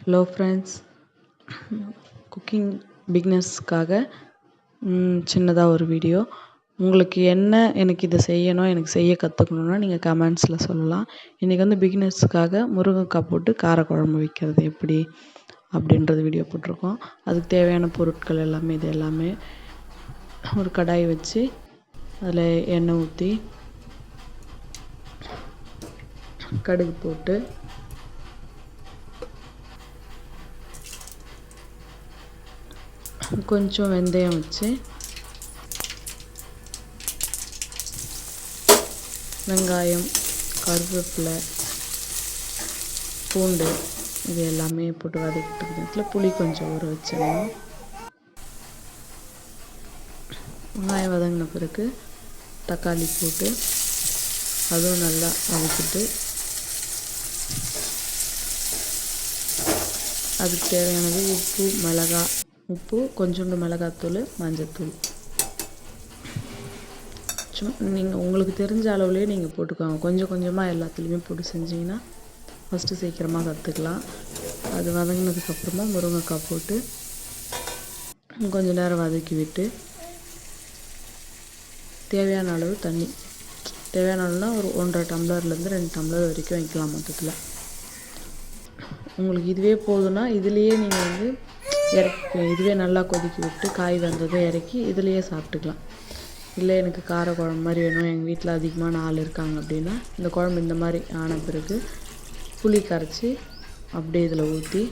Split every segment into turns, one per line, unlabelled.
Hello friends, cooking பிகினர்ஸ்க்காக சின்னதாக ஒரு video. உங்களுக்கு எனக்கு இதை செய்யணும், எனக்கு செய்ய கற்றுக்கணுன்னா நீங்கள் கமெண்ட்ஸில் சொல்லலாம். இன்றைக்கி வந்து பிகினர்ஸுக்காக முருங்கைக்காய் போட்டு காரக்குழம்பு வைக்கிறது எப்படி அப்படின்றது வீடியோ போட்டிருக்கோம். அதுக்கு தேவையான பொருட்கள் எல்லாமே ஒரு கடாய் வச்சு அதில் எண்ணெய் ஊற்றி கடுகு போட்டு கொஞ்சம் வெந்தயம் வச்சு வெங்காயம், கருவேப்பிலை, பூண்டு இது எல்லாமே போட்டு வதக்கிட்டு நேரத்தில் புளி கொஞ்சம் ஊற வச்சிடணும். வெங்காயம் வதங்கின பிறகு தக்காளி போட்டு அதுவும் நல்லா வதக்கிட்டு அதுக்கு தேவையானது உப்பு கொஞ்சோண்டு மிளகாத்தூள், மஞ்சத்தூள் நீங்கள் உங்களுக்கு தெரிஞ்ச அளவுலேயே நீங்கள் போட்டுக்கோங்க. கொஞ்சம் கொஞ்சமாக எல்லாத்துலேயுமே போட்டு செஞ்சிங்கன்னா ஃபஸ்ட்டு சீக்கிரமாக கற்றுக்கலாம். அது வதங்கினதுக்கப்புறமா முருங்கைக்காய் போட்டு கொஞ்சம் நேரம் வதக்கி விட்டு தேவையான அளவு தண்ணி, தேவையான அளவுனா ஒரு 1.5 டம்ளர்லேருந்து 2 டம்ளர் வரைக்கும் வைக்கலாம். மொத்தத்தில் உங்களுக்கு இதுவே போதும்னா இதுலேயே நீங்கள் வந்து இதுவே நல்லா கொதிக்க விட்டு காய் வந்ததும் இறக்கி இதுலேயே சாப்பிட்டுக்கலாம். இல்லை எனக்கு காரக்குழம்பு மாதிரி வேணும், எங்கள் வீட்டில் அதிகமான ஆள் இருக்காங்க அப்படின்னா இந்த குழம்பு இந்த மாதிரி ஆன பிறகு புளி கரைச்சி அப்படியே இதில் ஊற்றி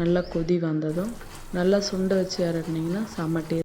நல்லா கொதி வந்ததும் நல்லா சுண்டை வச்சு இறக்குனிங்கன்னா செம்ம டேஸ்ட்.